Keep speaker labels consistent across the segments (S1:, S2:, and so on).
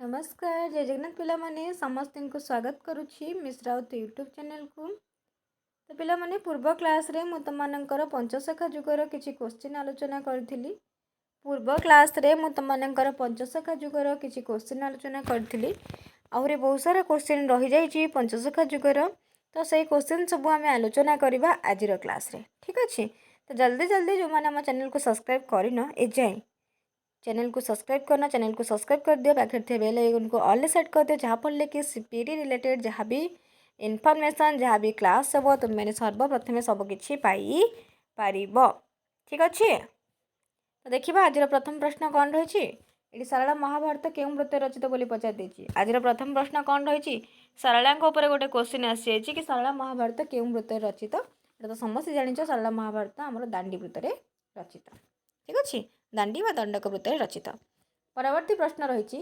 S1: नमस्कार जय जगन्नाथ पिला माने समस्त को स्वागत करुच्ची मिश्रा राउत यूट्यूब चैनल को। तो पिला माने पूर्व क्लास रे मु तमनकर पंचसखा जुगर किछि क्वेश्चन आलोचना करथिली। पूर्व क्लास रे मु तमनकर पंचसखा जुगर किछि क्वेश्चन आलोचना करथिली। आहुरी बहुत सारा क्वेश्चन रही जाइछि पंचसखा जुगर। तो सही क्वेश्चन सब आम आलोचना करवा आज क्लास रे ठीक अच्छे। तो जल्दी जल्दी जो मैंने आम चैनल को सब्सक्राइब करना ए जाए चैनल को सब्सक्राइब कर दियो। पाखे थे बेल आइकन को ऑल सेट कर दियो जहाँ फल कि सीपीटी रिलेटेड जहाँ भी इनफॉरमेशन जहाँ भी क्लास सब तुम मैंने सर्वप्रथमे सबकि पाई पार ठीक अच्छे। तो देखा आज प्रथम प्रश्न कौन रही ये सारला महाभारत क्यों व्रत रचित बोली पचार देती। आज प्रथम प्रश्न कौन रही सारला गोटे क्वेश्चन आसी कि सारला महाभारत क्यों व्रत रचित। तो समस्त जान सारला महाभारत आमर दांडी व्रत रचित ठीक अच्छे। दांडी व दंडक व्रत रचित। परवर्ती प्रश्न रही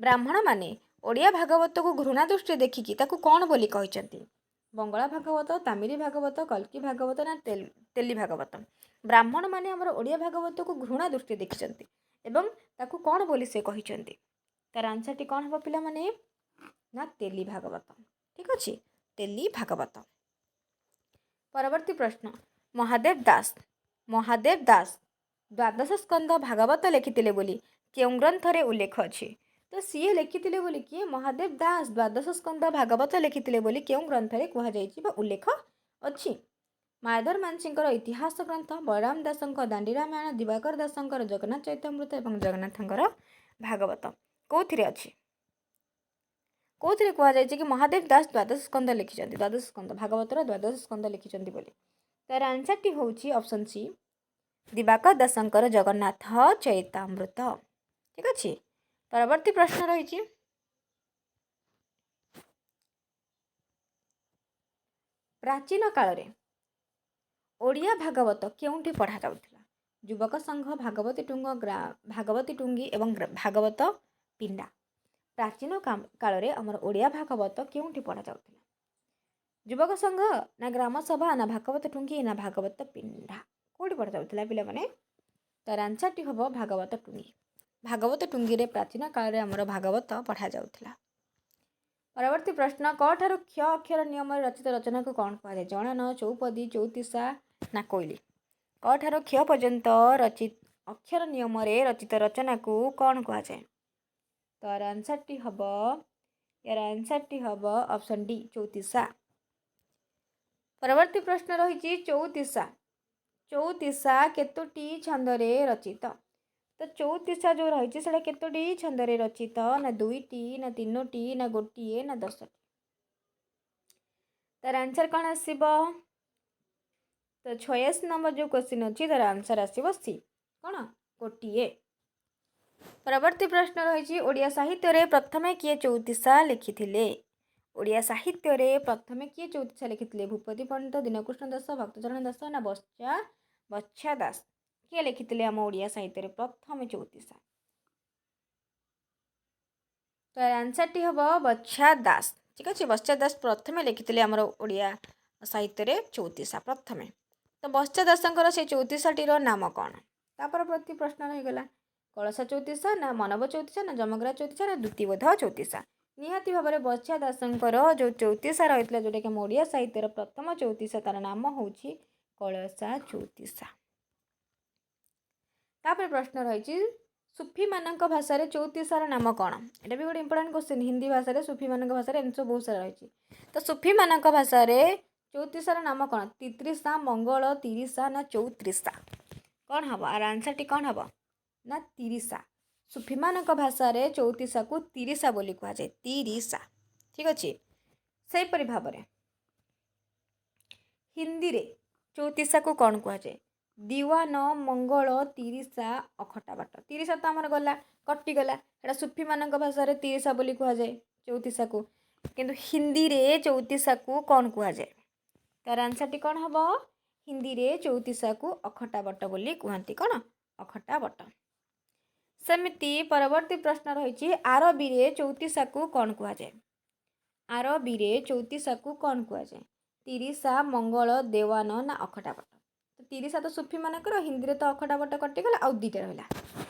S1: ब्राह्मण माने ओडिया भागवत को घृणा दृष्टि देखिकी ताकू कौन बोली कहते। बंगला भागवत, तामिली भागवत, कल्की भागवत ना तेली भागवत। ब्राह्मण माने आमर ओडिया भागवत को घृणा दृष्टि देखिछंती एवं ताकू कौन बोली से कहते। तार आंसर टी कौन हम पिला माने ना तेली भागवत ठीक अच्छे तेली भागवत। परवर्ती प्रश्न महादेव दास द्वादश स्कंद भागवत लिखिते बोली क्यों ग्रंथरे उल्लेख अच्छी। तो सी लिखिते बोली किए महादेव दास द्वादश स्कंद भागवत लिखिते बोली क्यों ग्रंथरे कहुई उल्लेख अच्छी। मायाधर मानसिंह इतिहास ग्रंथ, बलराम दास दांडी रामायण, दिवाकर दास जगन्नाथ चैतमृत और जगन्नाथ भागवत कौन अच्छी कौन कहुई कि महादेव दास द्वादश स्कंद लिखिं द्वादश स्कंद भागवतर द्वादश स्कंद लिखिं बोली। तार आंसर टी हूँ ऑप्शन सी दिवाकर दासंकर जगन्नाथ चैतामृत ठीक अच्छे। परवर्ती प्रश्न रही प्राचीन काल रे ओडिया भागवत क्योंठी पढ़ा जाउथिला। युवक संघ, भागवती टुंगी एवं भागवत पिंडा। प्राचीन काल रे हमर ओडिया भागवत क्योंठी पढ़ा जाउथिला। युवक संघ ना ग्राम सभा ना भागवत टुंगी ना भागवत पिंडा कौटी पढ़ा जाउथिला पिला माने। तार आंसर टी हम भागवत टुंगी। भागवत टुंगी रे प्राचीन काल रे हमर भागवत पढ़ा जाउथिला। परवर्ती प्रश्न क ठारू क्ष अक्षर नियम रचित रचना को कौन कहुए। जणन, चौपदी, चौतीसा ना कोइली। क ठारू क्ष पर्यंत रचित अक्षर नियम रचित रचना को कौन कहुए। तार आंसर टी हम ऑप्शन डी चौतीसा। परवर्ती प्रश्न रही चौतीसा केतोटी छंदरे रचित। तो चौतीसा जो रही है केतोटी छंदरे रचित ना दुईटी ना तीनोटी ना गोटे ना 10टी। तार आंसर कौन आसब। तो 86 नंबर जो क्वेश्चन अच्छी तार आंसर आसब सी कौन गोटे। परवर्ती प्रश्न रही ओडिया साहित्य रे प्रथमे किए चौतीसा लिखिथिले। ओडिया साहित्य रे प्रथमे किए चौतीसा लिखिथिले। भूपति पंडित, दीनकृष्ण दास, भक्तचरण दास ना बच्छा दास किए लिखिथिले आम ओडिया साहित्य रे प्रथमे चौतीसा। तो आंसर टी हम बच्छा दास ठीक अच्छे। बच्छा दास प्रथमे लिखिथिले आमर ओडिया साहित्य रे चौतीसा प्रथमे। तो बच्छा दासंकर से चौतीसाटीर नाम कौन। तापर प्रति प्रश्न रहीगला कलशा चौतीसा ना मनव चौतीसा ना जमग्रा चौतीसा ना द्वितीयबोध चौतीसा। निहाती भाव में बच्छा दासंकर जो चौतीसा रही है जोटा कि आम ओडिया साहित्यर प्रथम चौतीसा तार नाम हूँ कलशा चौतीसा। तापर प्रश्न रही सूफी मान भाषा रे चौतीसार नाम कौन। यहाँ भी गोटे इंपोर्टाट क्वेश्चन हिंदी भाषा रे सूफी मान भाषा एमती सब बहुत सारा रही। तो सूफी मान भाषा रे चौतीसार नाम कौन। तित्रिसा, मंगल, तिरिसा ना चौत्रिसा कौन हम। आर आंसर टी कौन हम ना तिरिसा। सूफी मान भाषा रे चौतीसा को तिरिसा बोली कहुए तिरिसा ठीक अच्छे। सेपरी भाव में हिंदी रे चौतीसा को कौन कहुए। दिवान, मंगल, तिरिसा, अखटा बाट। तिरिसा तो आमर गला कटिगला एटा सूफी मान भाषा रे तिरिसा बोली कहुए चौतीसा को। किंतु हिंदी रे चौतीसा को कौन कहुए। तार आंसर टी कौन हम हिंदी रे चौतीसा को अखटा बाट बोली कहती कौन अखटा बाट। सेमिति परवर्ती प्रश्न रही आरबी रे चौतीसा को कौन कहुए। आरबी रे चौतीसा को कौन कहुए। तिरिसा, मंगल, देवान ना अखटा बाट। तो तिरिसा तो सूफी मानकर हिंदी रे तो अखटा बाट कटिगला आउ दुईटा रहा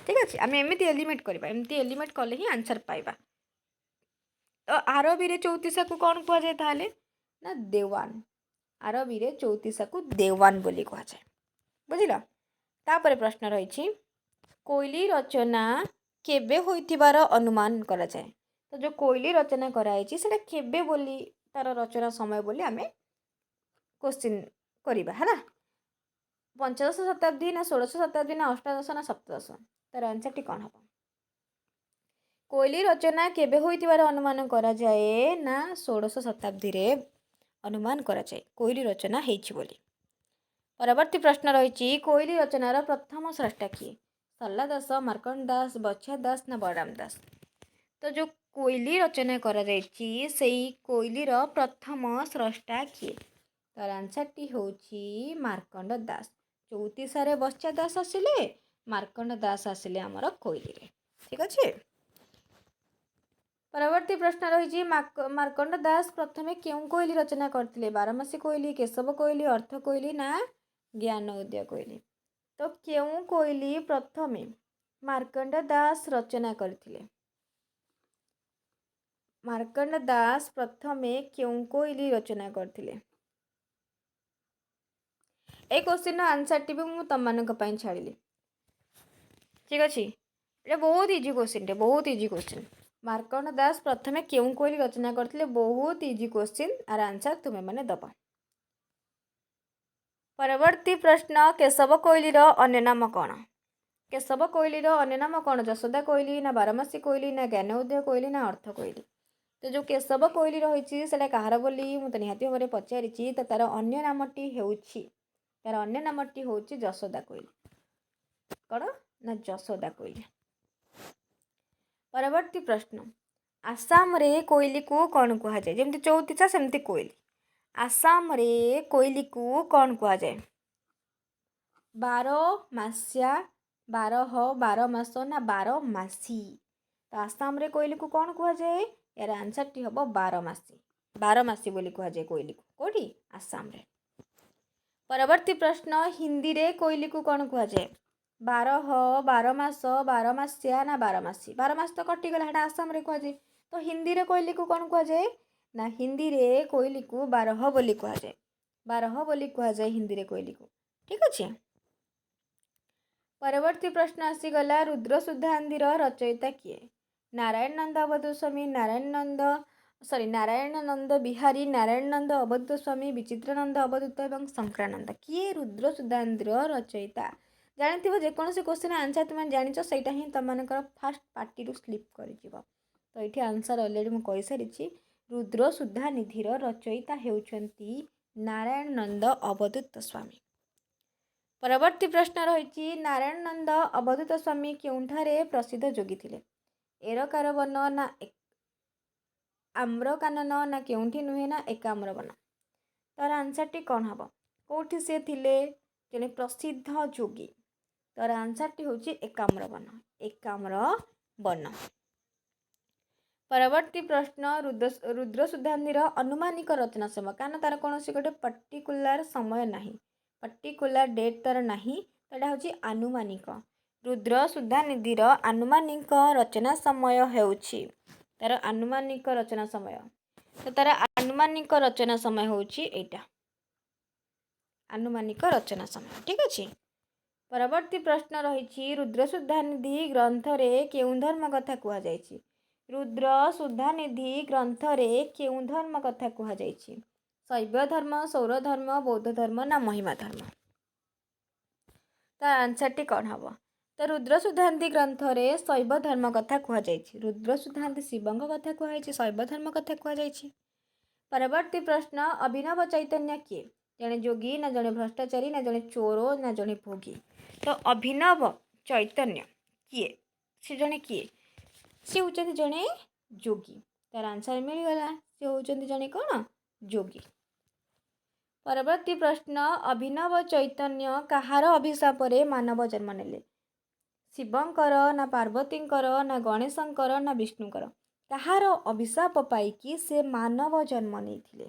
S1: ठीक अच्छे। आम एमती एलिमेट करवा एमती एलिमेट कले ही आंसर पाइबा तो आरबी चौतीसा को कौन कहुए ताले ना देवान। आरबी चौतीसा को देवान बोली कहुए। बुझिल। तापर प्रश्न रही कोइली रचना केबे होइतिबार अनुमान करा जाए। तो जो कोइली रचना कराई सेटा केबे बोली तार रचना समय बोली आमे क्वेश्चन करिबा हला। पंचदश शताब्दी ना षोड़श शताब्दी ना अष्टादश ना सप्तदश तार आंसर टी कौन हम। कोइली रचना केबे होइतिबार अनुमान करा जाए ना षोड़श शताब्दी रे अनुमान करा जाए कोइली रचना हेछि बोली। परवर्ती प्रश्न रही कोइली रचनार प्रथम स्रष्टा किए सल्ला दास मार्कंड दास बच्छा दास ना बलराम दास। तो जो कोइली रचना करा जाइछि सेई कोइलीर प्रथम स्रष्टा किए तार आंसर टी होछि मार्कंड दास। चौतीसारे बच्छा दास आसिले मार्कंड दास आसिले आमर कोइली रे। ठीक अच्छे। परवर्ती प्रश्न रही मार्कंड दास प्रथमे क्यों कोइली रचना करते बारमासी कोइली केशव कोइली अर्थ कोइली ना ज्ञान उदय कोइली। तो क्यों कोइली प्रथमे मार्कंड दास रचना करथिले। मार्कंड दास प्रथमे क्यों कोइली रचना करथिले। ए क्वेश्चन आंसर टी भी मुझे तुम छाड़ी। ठीक अच्छे। ये बहुत इजी क्वेश्चन टे बहुत इजी क्वेश्चन। मार्कंड दास प्रथमे क्यों कोइली रचना करथिले बहुत इजी क्वेश्चन आर आंसर तुम्हें मैंने दबा। परवर्ती प्रश्न केशव कोइलीर अन्य नाम कौन। केशव कोइलीर अन्य नाम कौन जशोदा कोइली ना बारमासी कोइली ना ज्ञान उदय कोइली ना अर्थ कोइली। तो जो केशव कोइली रही से कहार बोली मुझे निहाती भाव में पचारि तो तार अन्य नामटी होउछि तार अन्य नामटी होउछि जशोदा कोइली। कौन ना जशोदा कोइली। परवर्ती प्रश्न आसाम रे कोइली को कौन कह जाए जमती चौतीसा सेमती कोइली। आसाम रे कोइली को कौन कह जाए 12 मास ना 12 मासी। तो आसाम रे कोइली को कौन कह जाए यार आंसर टी हम 12 मासी बोली कह जाए कोइली को कोठी आसाम रे। परवर्ती प्रश्न हिंदी रे कोइली को कौन कह जाए 12 मास 12 मासिया ना 12 मासी 12 मास तो कटिगला हेटा आसाम रे कह जाए। तो हिंदी रे कोइली को कौन कह जाए ना हिंदी रे कोइली को 12 बोली कह जाए 12 बोली कह जाए हिंदी रे कोइली को। ठीक अच्छे। परवर्ती प्रश्न आसीगला रुद्र सुधांधीर रचयिता किए नारायण नंद अवधूत स्वामी नारायण नंद बिहारी नारायण नंद अवधूत स्वामी विचित्रानंद अवधूत और शंकरानंद किए रुद्र सुधांधीर रचयिता। जानी जेकोसी क्वेश्चन आंसर तुम जाच से ही तुम फास्ट पार्टी स्लीप कर। तो ये आंसर अलरेडी मुझे कही सारी रुद्र सुधानिधिर रचयिता होउछंती नारायण नंद अवधूत स्वामी। परवर्ती प्रश्न रही नारायण नंद अवधूत स्वामी केउठारे प्रसिद्ध जोगी थिले एरकार वन ना आम्रकानन ना केउठी नुहे ना एकाम्र वन। तार आंसर टी कौन हम कौटी से थिले जने प्रसिद्ध जोगी। तार आंसर टी होची एकाम्र वन। परवर्ती प्रश्न रुद्र सुधांधीर अनुमानिक रचना समय कारण तार कौन गोटे पर्टिकुलर समय ना पर्टिकुलर डेट तार नहीं तो हूँ आनुमानिक। रुद्र सुधानिधिर आनुमानिक रचना समय होउछि तार आनुमानिक रचना समय। तो तार आनुमानिक रचना समय होउछि एटा आनुमानिक रचना समय। ठीक अच्छे। परवर्ती प्रश्न रही रुद्र सुधानिधि ग्रंथ रे केउं धर्म कथा कह जायछि रुद्र सुधानिधि ग्रंथ रे केउं धर्म कथा कह जायछि शैव धर्म सौर धर्म बौद्ध धर्म ना महिमा धर्म। तार आंसर टी कौन हम तो रुद्र सुधानिधि ग्रंथ रे शैव धर्म कथा कह जायछि रुद्र सुधानिधि शिवंग कथा कह शैव धर्म कथा कह जायछि। परवर्ती प्रश्न अभिनव चैतन्य किए जड़े जोगी ना जड़े भ्रष्टाचारी ना जड़े चोर ना जड़े भोगी। तो अभिनव चैतन्य किए से जड़े किए सी होचंती जड़े जोगी। तार आंसर मिलगला सी होचंती जड़े कौन जोगी। परवर्ती प्रश्न अभिनव चैतन्य कहार अभिशाप रे मानव जन्म नेले शिवंकर ना पार्वतींकर ना गणेशंकर ना विष्णुकर कहार अभिशाप पाईकि से मानव जन्म नहीं।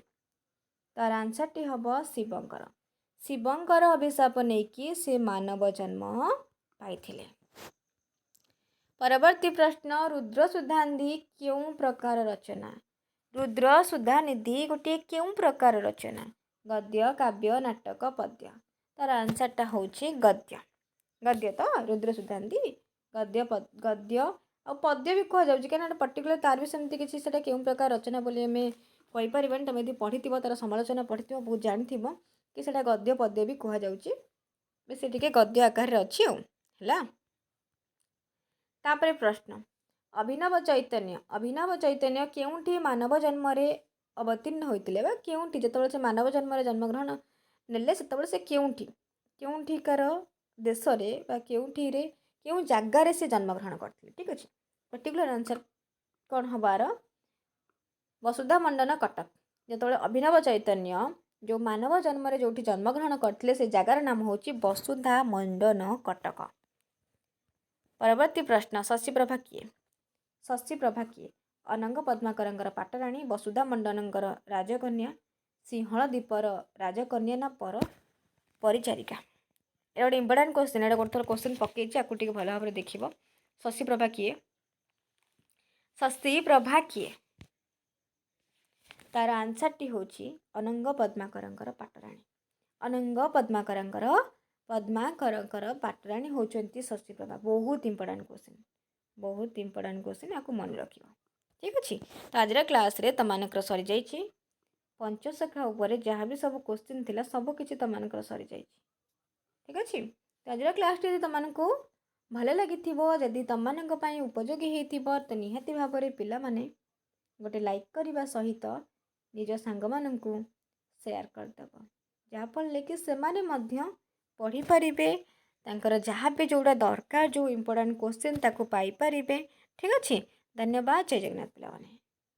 S1: तार आंसर टी हम शिवंकर अभिशाप नहीं कि से मानव जन्म पाई। परवर्ती प्रश्न रुद्र सुधानिधि केउं प्रकार रचना रुद्र सुधानिधि गोटे केउं प्रकार रचना गद्य काव्य नाटक पद्य तार आंसरटा होची गद्य गद्य तो रुद्र सुधानिधि गद्य आ पद्य भी कह जाउची कहीं पर्टिकुलर तार भी सेमती किसी सेटा केउं प्रकार रचना बोली हमें कहि परिबन तमे यदि पढ़िथिबो तार समालोचना पढ़िथिबो बहुत जानिथिबो कि सेटा गद्य पद्य भी कह जाउची बेसी टिके गद्य आकार रे अछि हला तापरे प्रश्न अभिनव चैतन्य केउंठी मानव जन्म रे अवतीर्ण होइतिले बा केउंठी जेतबेले से मानव जन्म रे जन्मग्रहण नेले सेतबेले से केउंठीकार देश रे बा केउंठी रे केउं जागा रे से जन्मग्रहण करथिले ठीक अछि पर्टिकुलर आंसर कौन हबार वसुधा मंडन कटक जेतबेले अभिनव चैतन्य जो मानव जन्म रे जोठी जन्मग्रहण करथिले से जगार नाम होची वसुधा मंडन कटक। परवर्ती प्रश्न शशिप्रभा किए अनंग पद्माकरंकर पाटराणी वसुधा मंडनंकर राजकन्या सिंहल द्वीपर राजकन्या ना परिचारिका ए गोटे इंपोर्टाट क्वेश्चन एटा गोटे थर क्वेश्चन पकईछि आपको टिके भल भाव देखिबो शशिप्रभा किए तार आंसरटी होची अनंग पद्माकरंकर पाटराणी अनंग पद्माकरंकर पाटराणी होचंती शशिप्रभा बहुत इंपोर्टाट क्वेश्चन आपको मन रखियो ठीक अच्छे तो आज क्लास रे तमानकर सरी जाइछि पंचसखा उपरे जहाँ भी सब क्वेश्चन थिला सब किछि तमानकर सरी जाइछि ठीक अच्छे तो आज क्लास टी तमको भल लगी जदि तमक उपयोगी होइथिबो तो निहाती भाव में पिला माने गोटे लाइक करने सहित निज सांग मानू शेयर करदेव जहाँफल कि सेमाने मध्य पढ़ी पारिबे तांकर जहाँ भी जोड़ा दरकार जो इम्पोर्टाट क्वेश्चन ताको पाई पारिबे ठीक अच्छे धन्यवाद जय जगन्नाथ पिलाने।